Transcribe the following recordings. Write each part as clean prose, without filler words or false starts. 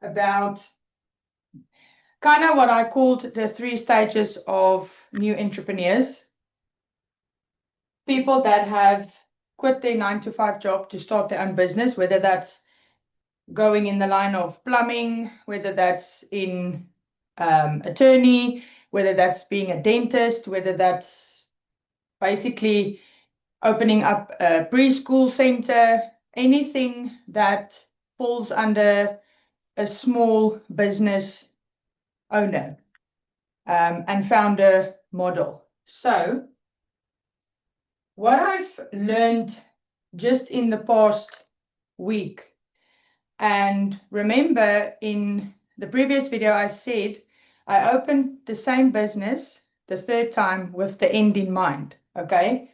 about kind of what I called the 3 stages of new entrepreneurs. People that have quit their 9-to-5 job to start their own business, whether that's going in the line of plumbing, whether that's in attorney, whether that's being a dentist, whether that's basically opening up a preschool center, anything that falls under a small business owner and founder model. So what I've learned just in the past week, and remember in the previous video I said I opened the same business the 3rd time with the end in mind, okay?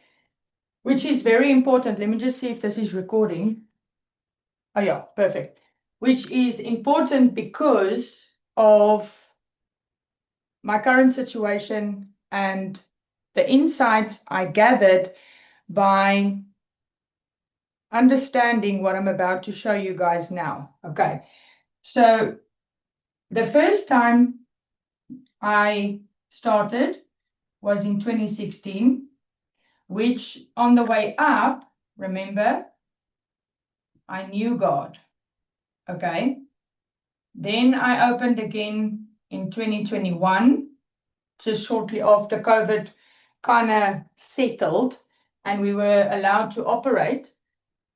Which is very important. Let me just see if this is recording. Oh yeah, perfect. Which is important because of my current situation and the insights I gathered by understanding what I'm about to show you guys now. Okay, so the first time I started was in 2016, which on the way up, remember, I knew God. Okay, then I opened again in 2021, just shortly after COVID kind of settled and we were allowed to operate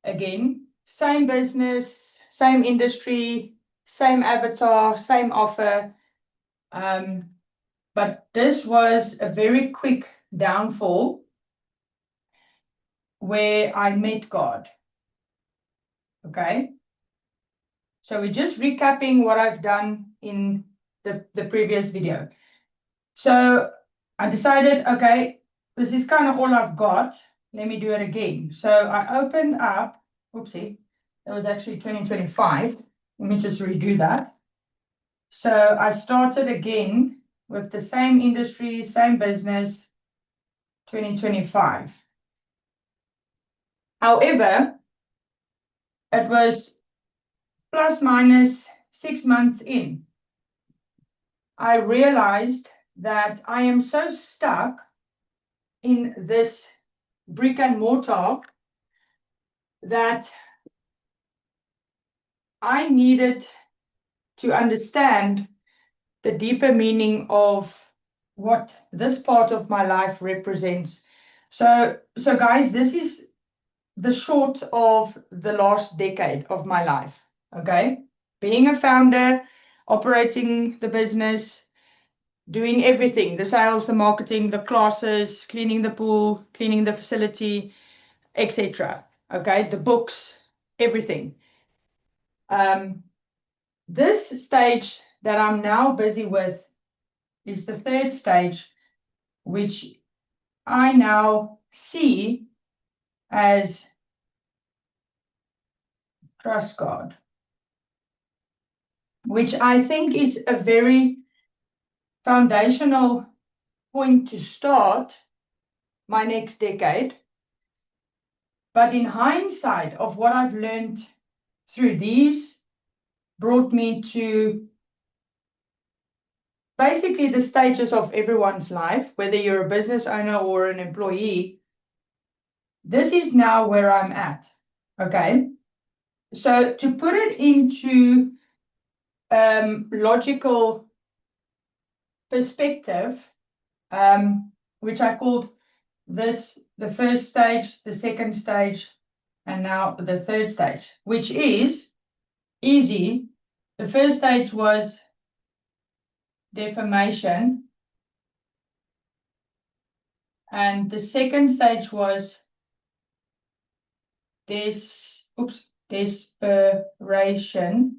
again. Same business, same industry, same avatar, same offer. But this was a very quick downfall where I met God. Okay. So we're just recapping what I've done in the previous video. So I decided, okay, this is kind of all I've got. Let me do it again. So I opened up, oopsie, that was actually 2025. Let me just redo that. So I started again with the same industry, same business, 2025. However, it was plus minus 6 months in. I realized that I am so stuck in this brick and mortar that I needed to understand the deeper meaning of what this part of my life represents. So guys, this is the short of the last decade of my life, okay? Being a founder, operating the business, doing everything, the sales, the marketing, the classes, cleaning the pool, cleaning the facility, etc. Okay, the books, everything. This stage that I'm now busy with is the 3rd stage, which I now see as trust God, which I think is a very foundational point to start my next decade. But in hindsight of what I've learned through these brought me to basically the stages of everyone's life, whether you're a business owner or an employee. This is now where I'm at, okay? So to put it into logical perspective, which I called this the 1st stage, the 2nd stage, and now the 3rd stage, which is easy. The 1st stage was defamation, and the 2nd stage was desperation,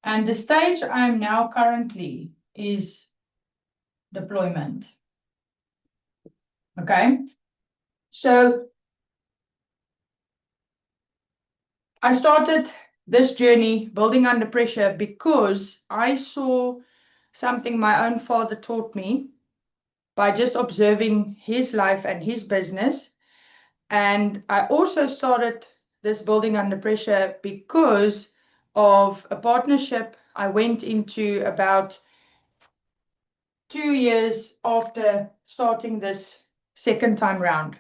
and the stage I'm now currently is deployment. Okay, so I started this journey building under pressure because I saw something my own father taught me by just observing his life and his business. And I also started this building under pressure because of a partnership I went into about 2 years after starting this second time round.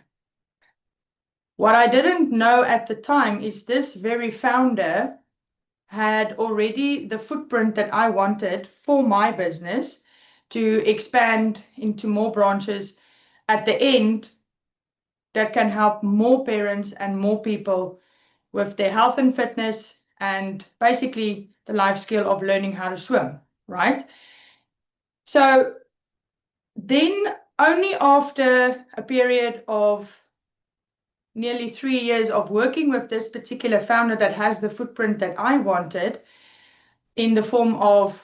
What I didn't know at the time is this very founder had already the footprint that I wanted for my business to expand into more branches at the end that can help more parents and more people with their health and fitness and basically the life skill of learning how to swim, right? So then only after a period of nearly 3 years of working with this particular founder that has the footprint that I wanted in the form of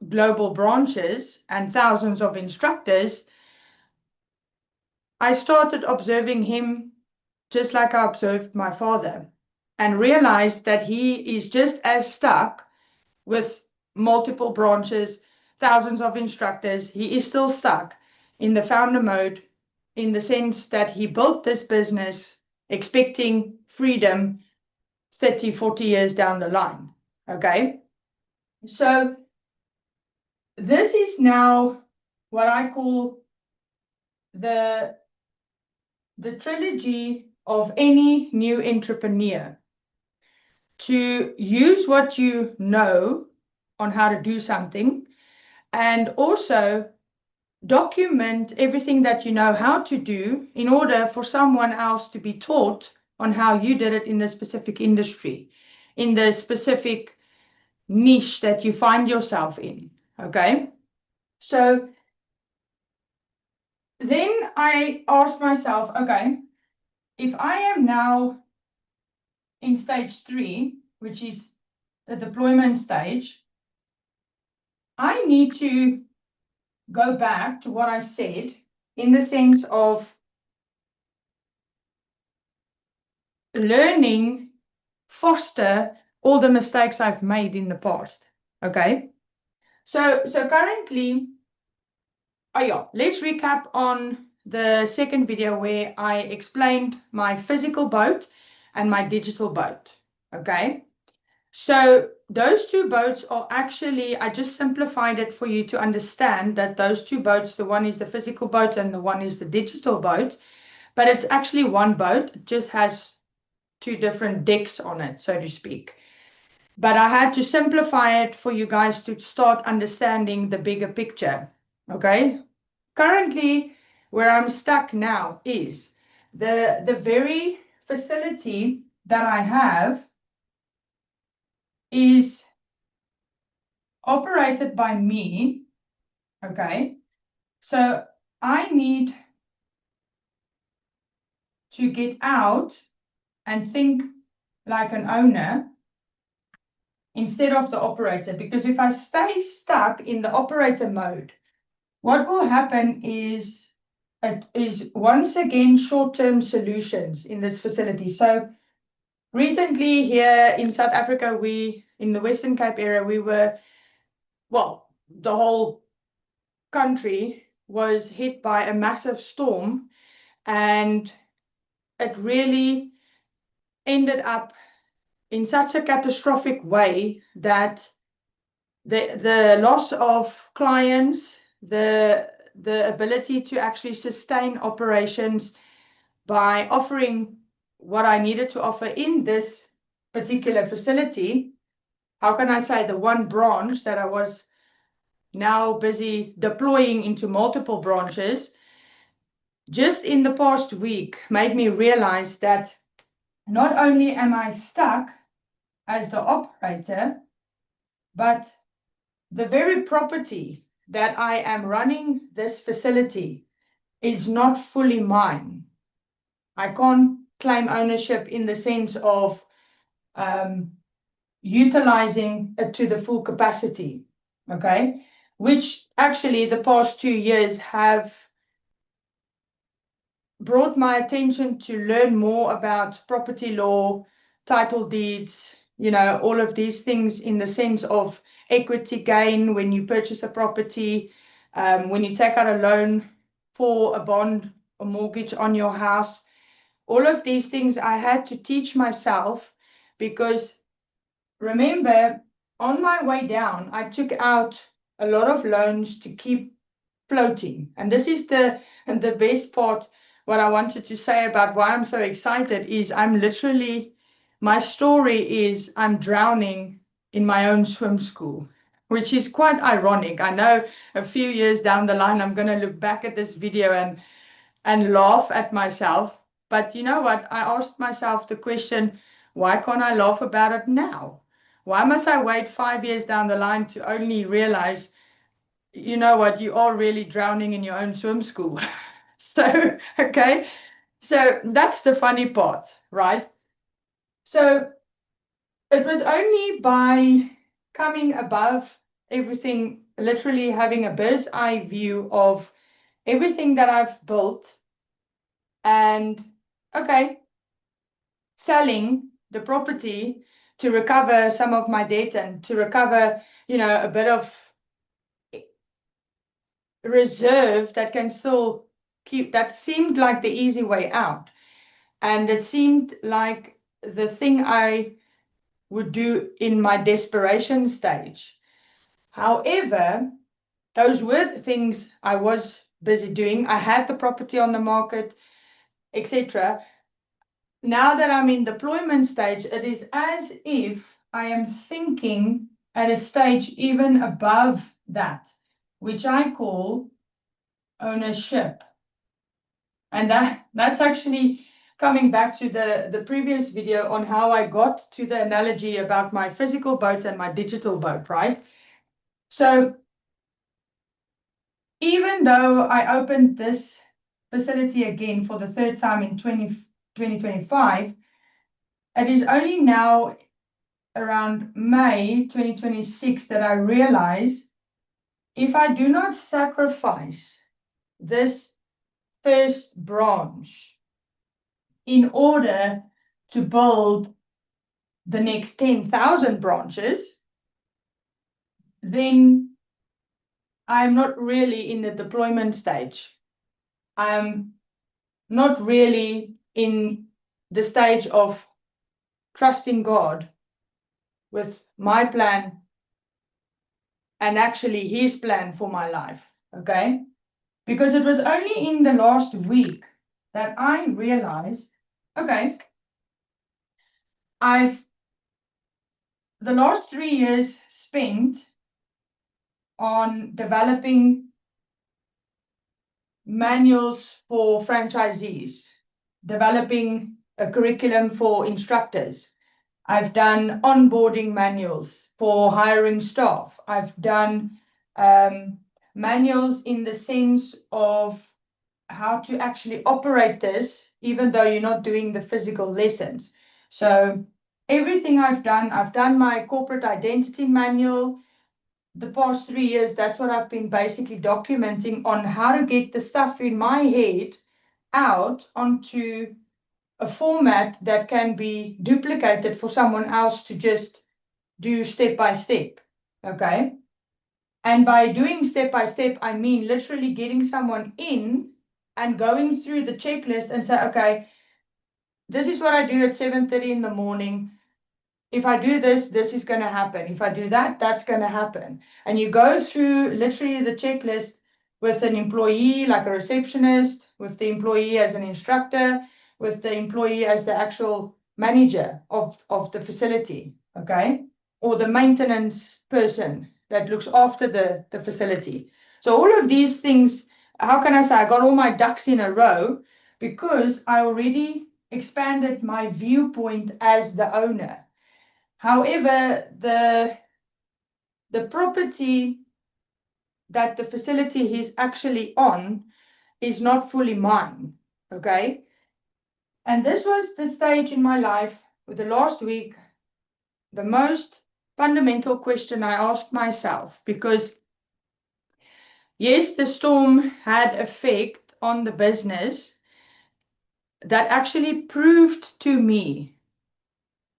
global branches and thousands of instructors, I started observing him just like I observed my father and realized that he is just as stuck with multiple branches, thousands of instructors. He is still stuck in the founder mode in the sense that he built this business expecting freedom 30, 40 years down the line. Okay. So this is now what I call the trilogy of any new entrepreneur: to use what you know on how to do something, and also document everything that you know how to do in order for someone else to be taught on how you did it in the specific industry, in the specific niche that you find yourself in. Okay. So then I asked myself, okay, if I am now in stage 3, which is the deployment stage, I need to go back to what I said in the sense of learning, foster all the mistakes I've made in the past. Okay. So currently, let's recap on the second video where I explained my physical boat and my digital boat. Okay. So those two boats are actually, I just simplified it for you to understand that those two boats, the one is the physical boat and the one is the digital boat, but it's actually one boat. It just has 2 different decks on it, so to speak. But I had to simplify it for you guys to start understanding the bigger picture. Okay. Currently, where I'm stuck now is the very facility that I have is operated by me. Okay. So I need to get out and think like an owner instead of the operator, because if I stay stuck in the operator mode, what will happen is it is once again short-term solutions in this facility. So recently here in South Africa, in the Western Cape area, the whole country was hit by a massive storm, and it really ended up in such a catastrophic way that the loss of clients, the ability to actually sustain operations by offering what I needed to offer in this particular facility. How can I say, the one branch that I was now busy deploying into multiple branches, just in the past week made me realize that not only am I stuck as the operator, but the very property that I am running this facility is not fully mine. I can't claim ownership in the sense of utilizing it to the full capacity. Okay. Which actually the past 2 years have brought my attention to learn more about property law, title deeds, all of these things in the sense of equity gain when you purchase a property, when you take out a loan for a bond or mortgage on your house. All of these things I had to teach myself, because remember, on my way down, I took out a lot of loans to keep floating. And this is the best part. What I wanted to say about why I'm so excited is my story is I'm drowning in my own swim school, which is quite ironic. I know a few years down the line, I'm going to look back at this video and laugh at myself. But you know what? I asked myself the question, why can't I laugh about it now? Why must I wait 5 years down the line to only realize, you know what, you are really drowning in your own swim school? So, okay. So that's the funny part, right? So it was only by coming above everything, literally having a bird's eye view of everything that I've built and, okay, selling the property to recover some of my debt and to recover, a bit of reserve that can still keep, that seemed like the easy way out. And it seemed like the thing I would do in my desperation stage. However, those were the things I was busy doing. I had the property on the market, etc. Now that I'm in deployment stage, it is as if I am thinking at a stage even above that, which I call ownership. And that's actually coming back to the previous video on how I got to the analogy about my physical boat and my digital boat, right? So even though I opened this facility again for the third time in 2025, it is only now around May 2026 that I realize if I do not sacrifice this first branch in order to build the next 10,000 branches, then I'm not really in the deployment stage. I'm not really in the stage of trusting God with my plan and actually his plan for my life, okay? Because it was only in the last week that I realized, okay, the last 3 years spent on developing manuals for franchisees, developing a curriculum for instructors. I've done onboarding manuals for hiring staff. I've done manuals in the sense of how to actually operate this, even though you're not doing the physical lessons. So everything I've done my corporate identity manual. The past 3 years, that's what I've been basically documenting on how to get the stuff in my head out onto a format that can be duplicated for someone else to just do step by step. Okay. And by doing step by step, I mean literally getting someone in and going through the checklist and say, okay, this is what I do at 7:30 in the morning. If I do this, this is going to happen. If I do that, that's going to happen. And you go through literally the checklist with an employee, like a receptionist, with the employee as an instructor, with the employee as the actual manager of the facility, okay? Or the maintenance person that looks after the facility. So all of these things, how can I say, I got all my ducks in a row because I already expanded my viewpoint as the owner. However, the property that the facility is actually on is not fully mine, okay? And this was the stage in my life with the last week, the most fundamental question I asked myself, because yes, the storm had effect on the business that actually proved to me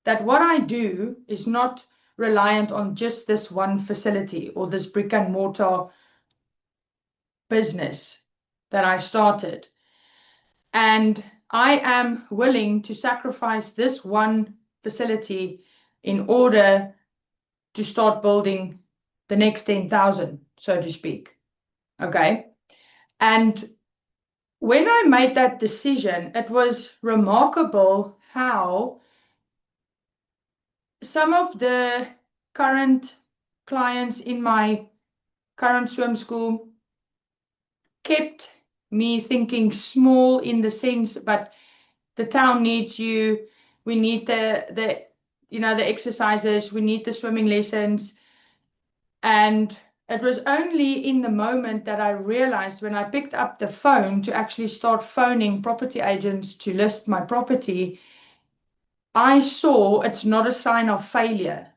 that what I do is not reliant on just this one facility or this brick and mortar business that I started. And I am willing to sacrifice this one facility in order to start building the next 10,000, so to speak. Okay. And when I made that decision, it was remarkable how some of the current clients in my current swim school kept me thinking small in the sense, but the town needs you. We need the exercises. We need the swimming lessons. And it was only in the moment that I realized when I picked up the phone to actually start phoning property agents to list my property, I saw it's not a sign of failure.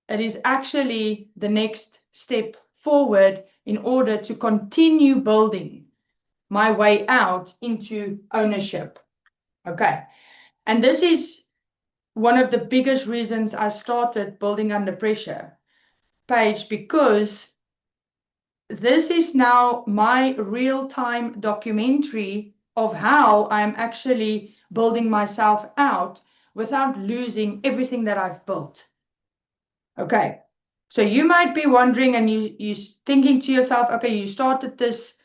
It is actually the next step forward in order to continue building my way out into ownership. Okay. And this is one of the biggest reasons I started Building Under Pressure page, because this is now my real-time documentary of how I'm actually building myself out without losing everything that I've built. Okay, so you might be wondering and you're thinking to yourself, okay, you started this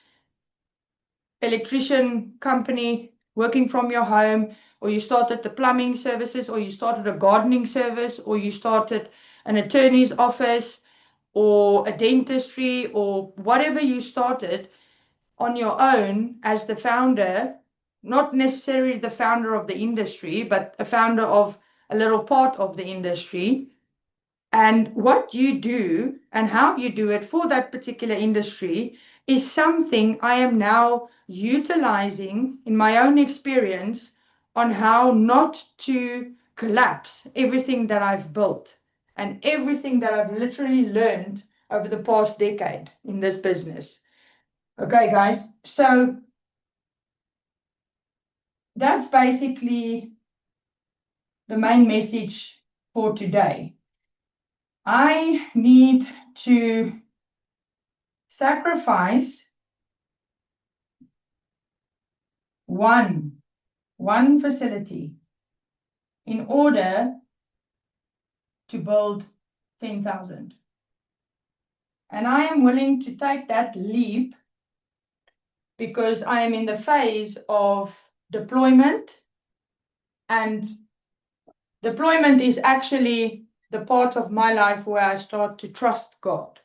electrician company working from your home, or you started the plumbing services, or you started a gardening service, or you started an attorney's office, or a dentistry, or whatever you started on your own as the founder, not necessarily the founder of the industry, but a founder of a little part of the industry. And what you do and how you do it for that particular industry is something I am now utilizing in my own experience on how not to collapse everything that I've built and everything that I've literally learned over the past decade in this business. Okay, guys, so that's basically the main message for today. I need to sacrifice one facility in order to build 10,000. And I am willing to take that leap because I am in the phase of deployment, and deployment is actually the part of my life where I start to trust God,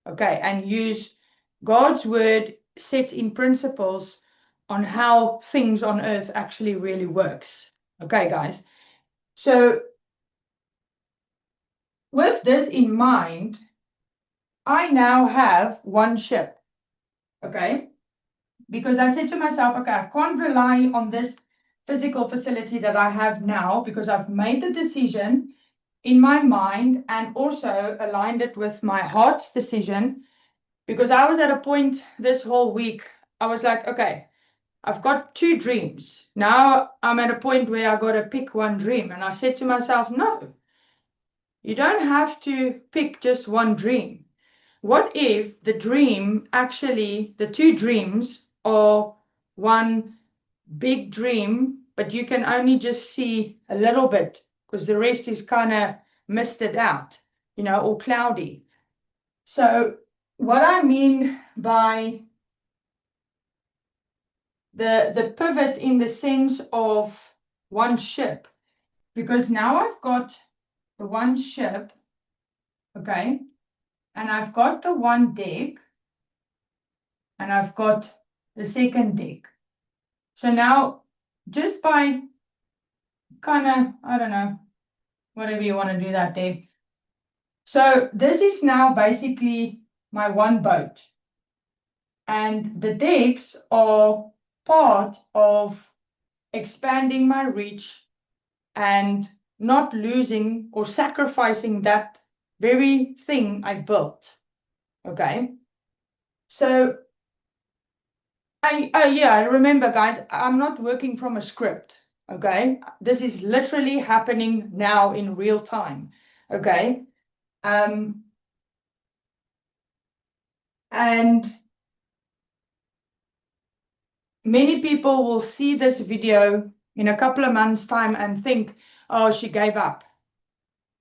okay, and use God's word set in principles on how things on earth actually really works. Okay, guys. So with this in mind, I now have one ship, okay? Because I said to myself, okay, I can't rely on this physical facility that I have now, because I've made the decision in my mind and also aligned it with my heart's decision, because I was at a point this whole week, I was like, okay, I've got two dreams. Now I'm at a point where I got to pick one dream. And I said to myself, no, you don't have to pick just one dream. What if the dream actually, the two dreams are one big dream, but you can only just see a little bit because the rest is kind of misted out, or cloudy. So what I mean by the pivot in the sense of one ship, because now I've got the one ship, okay, and I've got the one deck, and I've got the second deck. So now, just by kind of, I don't know, whatever you want to do that there. So this is now basically my one boat. And the decks are part of expanding my reach and not losing or sacrificing that very thing I built. Okay. So I remember, guys, I'm not working from a script. Okay. This is literally happening now in real time. Okay. And many people will see this video in a couple of months' time and think, oh, she gave up.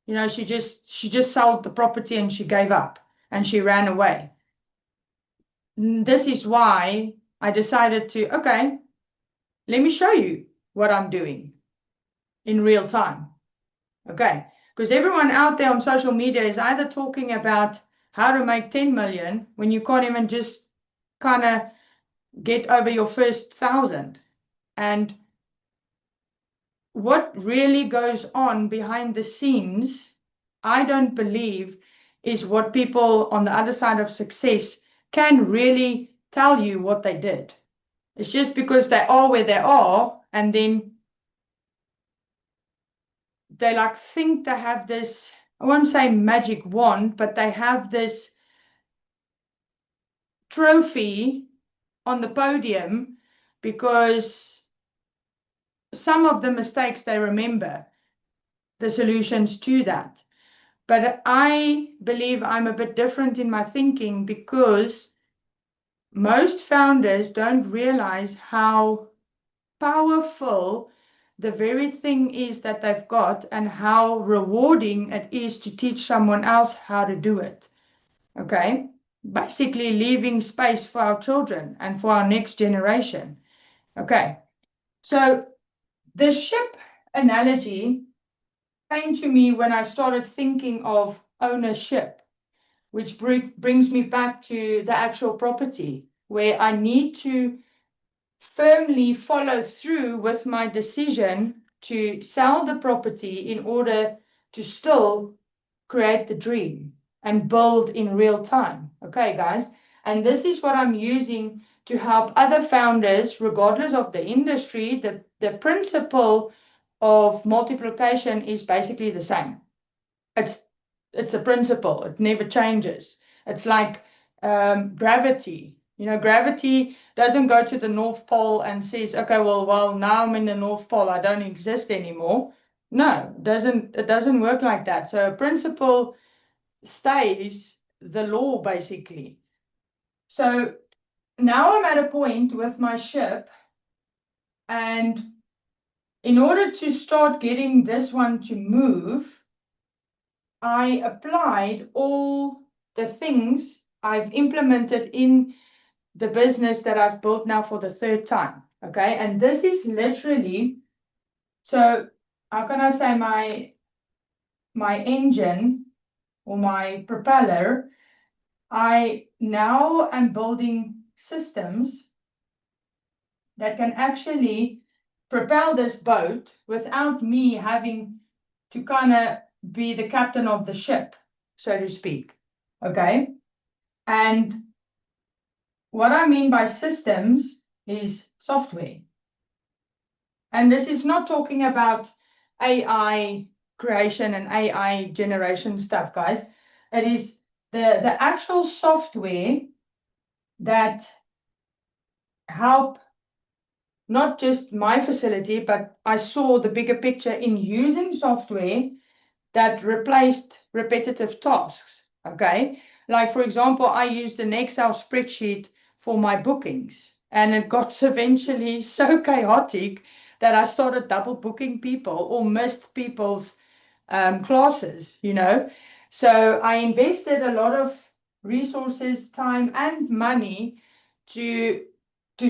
You know, she just sold the property and she gave up and she ran away. This is why I decided to, okay, let me show you what I'm doing in real time. Okay, because everyone out there on social media is either talking about how to make 10 million when you can't even just kind of get over your first 1,000. And what really goes on behind the scenes, I don't believe, is what people on the other side of success can really tell you what they did. It's just because they are where they are, and then they like think they have this, I won't say magic wand, but they have this trophy on the podium because some of the mistakes they remember, the solutions to that. But I believe I'm a bit different in my thinking because most founders don't realize how powerful the very thing is that they've got and how rewarding it is to teach someone else how to do it. Okay? Basically leaving space for our children and for our next generation. Okay. So the ship analogy came to me when I started thinking of ownership, which brings me back to the actual property, where I need to firmly follow through with my decision to sell the property in order to still create the dream and build in real time. Okay, guys? And this is what I'm using to help other founders, regardless of the industry. The principle of multiplication is basically the same. It's a principle. It never changes. It's like gravity. You know, gravity doesn't go to the North Pole and says, okay, well, now I'm in the North Pole, I don't exist anymore. No, it doesn't work like that. So a principle stays the law, basically. So now I'm at a point with my ship, and in order to start getting this one to move, I applied all the things I've implemented in the business that I've built now for the third time. Okay. And this is literally, so how can I say my engine or my propeller, I now am building systems that can actually propel this boat without me having to kind of be the captain of the ship, so to speak. Okay. And what I mean by systems is software. And this is not talking about AI creation and AI generation stuff, guys. It is the actual software that help not just my facility, but I saw the bigger picture in using software that replaced repetitive tasks. Okay. Like, for example, I used an Excel spreadsheet for my bookings, and it got eventually so chaotic that I started double booking people or missed people's classes, you know. So I invested a lot of resources, time, and money to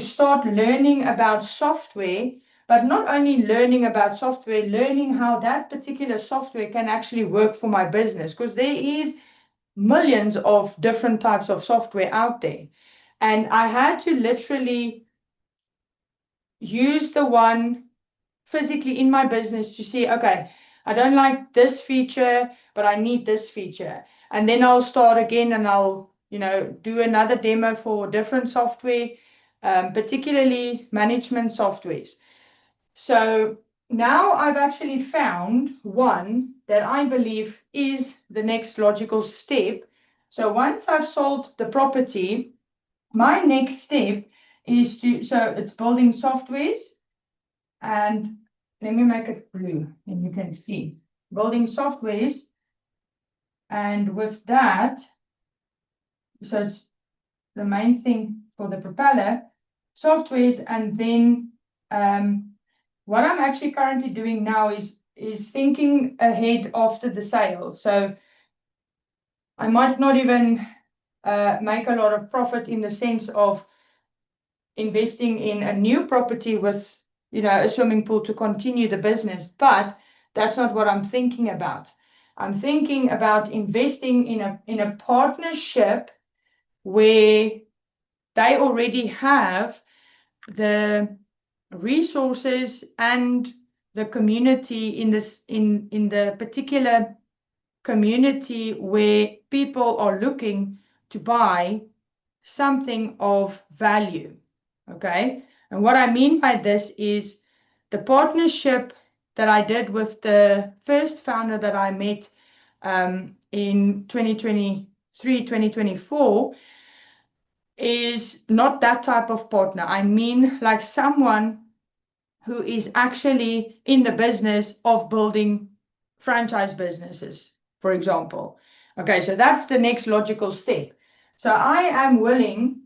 start learning about software, but not only learning about software, learning how that particular software can actually work for my business, because there is millions of different types of software out there. And I had to literally use the one physically in my business to see, okay, I don't like this feature, but I need this feature. And then I'll start again and I'll, you know, do another demo for different software, particularly management softwares. So now I've actually found one that I believe is the next logical step. So once I've sold the property, my next step is so it's building softwares, and let me make it blue and you can see building softwares. And with that, so it's the main thing for the propeller, softwares. And then what I'm actually currently doing now is is thinking ahead after the sale. So I might not even make a lot of profit in the sense of investing in a new property with, a swimming pool to continue the business, but that's not what I'm thinking about. I'm thinking about investing in a partnership where they already have the resources and the community in the particular community where people are looking to buy something of value. Okay. And what I mean by this is the partnership that I did with the first founder that I met in 2023, 2024 is not that type of partner. I mean, like someone who is actually in the business of building franchise businesses, for example. Okay, so that's the next logical step. So I am willing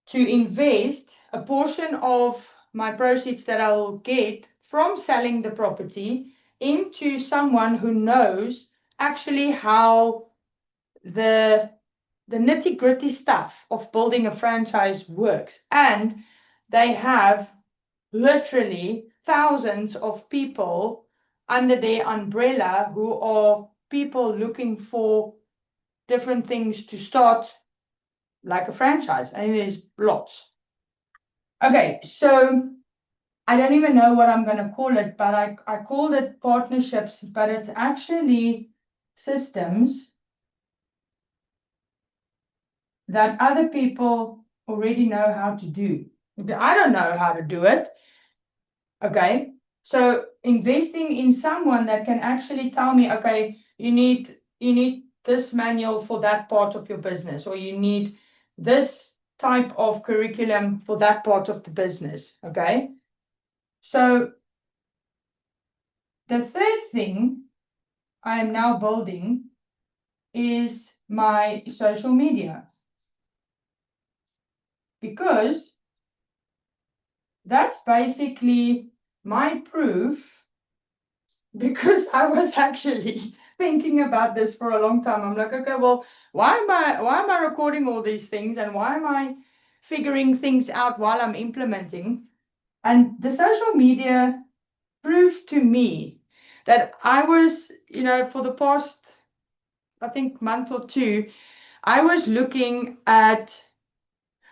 to invest a portion of my proceeds that I will get from selling the property into someone who knows actually how the nitty-gritty stuff of building a franchise works. And they have literally thousands of people under their umbrella who are people looking for different things to start like a franchise. And there's lots. Okay, so I don't even know what I'm going to call it, but I called it partnerships, but it's actually systems that other people already know how to do. I don't know how to do it. Okay. So investing in someone that can actually tell me, okay, you need this manual for that part of your business, or you need this type of curriculum for that part of the business. Okay. So the third thing I am now building is my social media, because that's basically my proof, because I was actually thinking about this for a long time. I'm like, okay, well, why am I recording all these things, and why am I figuring things out while I'm implementing? And the social media proved to me that I was, for the past, I think, month or two, I was looking at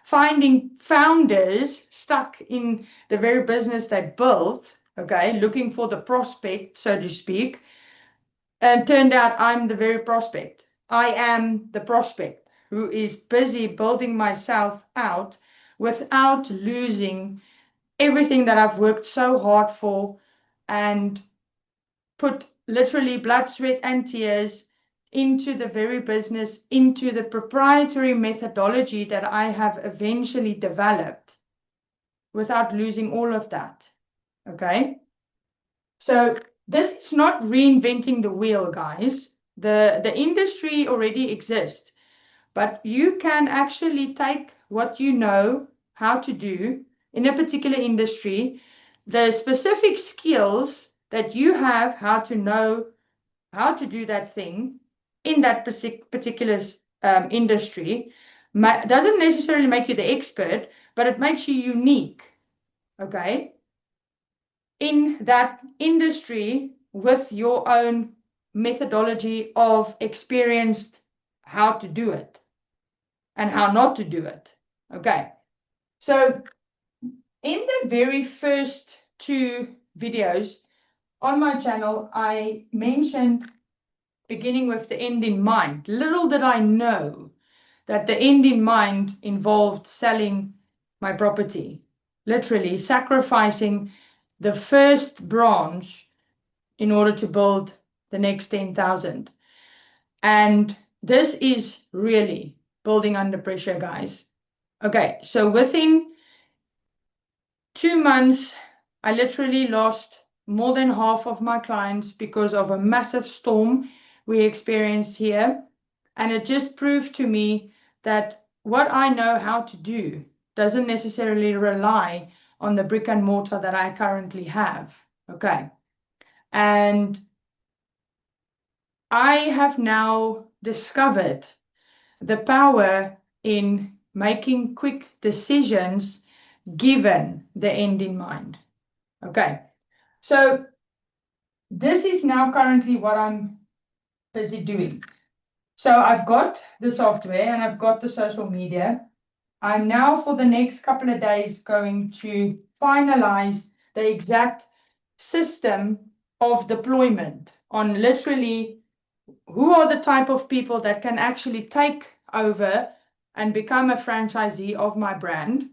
finding founders stuck in the very business they built, okay, looking for the prospect, so to speak. And turned out I'm the very prospect. I am the prospect who is busy building myself out without losing everything that I've worked so hard for and put literally blood, sweat, and tears into the very business, into the proprietary methodology that I have eventually developed, without losing all of that. Okay. So this is not reinventing the wheel, guys. The industry already exists, but you can actually take what you know how to do in a particular industry, the specific skills that you have, how to know how to do that thing in that particular industry. Doesn't necessarily make you the expert, but it makes you unique, okay, in that industry with your own methodology of experienced how to do it and how not to do it. Okay, so in the very first two videos on my channel, I mentioned beginning with the end in mind. Little did I know that the end in mind involved selling my property, literally sacrificing the first branch in order to build the next 10,000. And this is really building under pressure, guys. Okay, so within 2 months, I literally lost more than half of my clients because of a massive storm we experienced here. And it just proved to me that what I know how to do doesn't necessarily rely on the brick and mortar that I currently have. Okay. And I have now discovered the power in making quick decisions given the end in mind. Okay, so this is now currently what I'm busy doing. So I've got the software and I've got the social media. I'm now for the next couple of days going to finalize the exact system of deployment on literally who are the type of people that can actually take over and become a franchisee of my brand,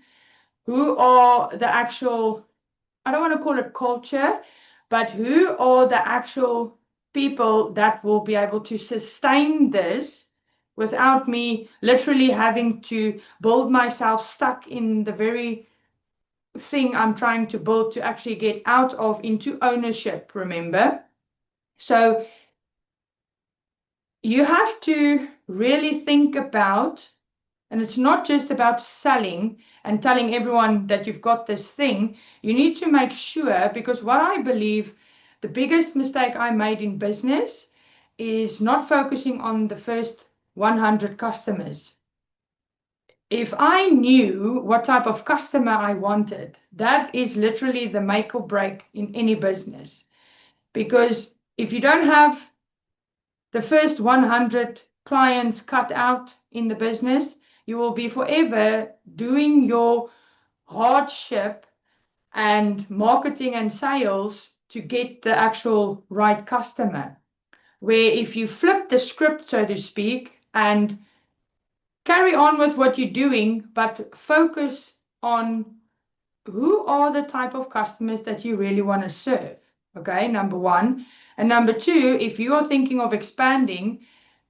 who are the actual, I don't want to call it culture, but who are the actual people that will be able to sustain this without me literally having to build myself stuck in the very thing I'm trying to build to actually get out of into ownership, remember? So you have to really think about, and it's not just about selling and telling everyone that you've got this thing. You need to make sure, because what I believe the biggest mistake I made in business is not focusing on the first 100 customers. If I knew what type of customer I wanted, that is literally the make or break in any business. Because if you don't have the first 100 clients cut out in the business, you will be forever doing your hardship and marketing and sales to get the actual right customer. Where if you flip the script, so to speak, and carry on with what you're doing, but focus on who are the type of customers that you really want to serve. Okay, number one. And number two, if you are thinking of expanding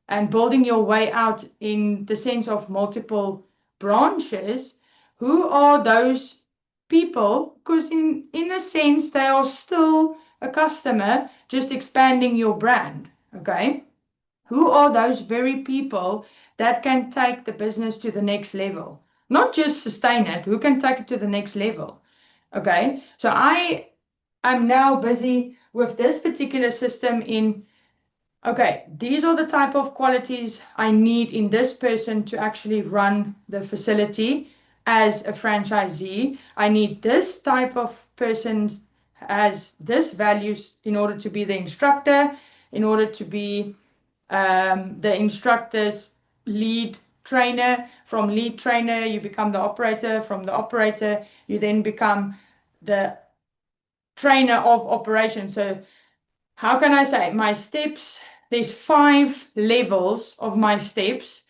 and building your way out in the sense of multiple branches, who are those people? Because in a sense, they are still a customer, just expanding your brand. Okay. Who are those very people that can take the business to the next level? Not just sustain it, who can take it to the next level? Okay, so I am now busy with this particular system in, okay, these are the type of qualities I need in this person to actually run the facility as a franchisee. I need this type of person as this values in order to be the instructor, in order to be the instructor's lead trainer. From lead trainer, you become the operator. From the operator, you then become the trainer of operations. So how can I say my steps? There's 5 levels of my steps,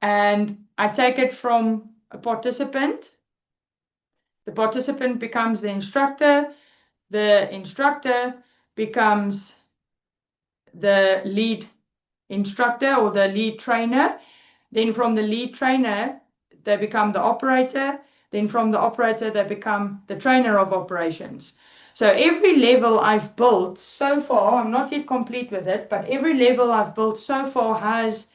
and I take it from a participant. The participant becomes the instructor becomes the lead instructor or the lead trainer. Then from the lead trainer, they become the operator. Then from the operator, they become the trainer of operations. So every level I've built so far, I'm not yet complete with it, but every level I've built so far has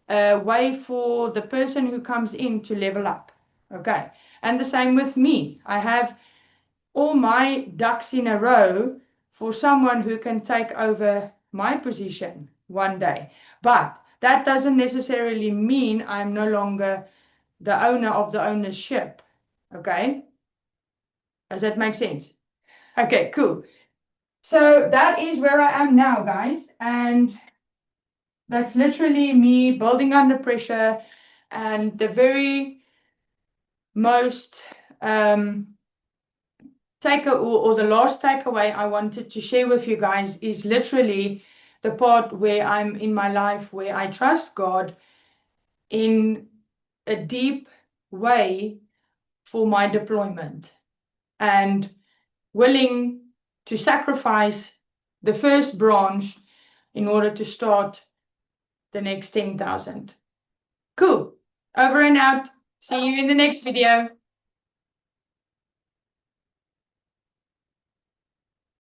a way for the person who comes in to level up. Okay. And the same with me. I have all my ducks in a row for someone who can take over my position one day. But that doesn't necessarily mean I'm no longer the owner of the ownership. Okay? Does that make sense? Okay, cool. So that is where I am now, guys. And that's literally me building under pressure. And the very most or the last takeaway I wanted to share with you guys is literally the part where I'm in my life where I trust God in a deep way for my deployment and willing to sacrifice the first branch in order to start the next 10,000. Cool. Over and out. See you in the next video.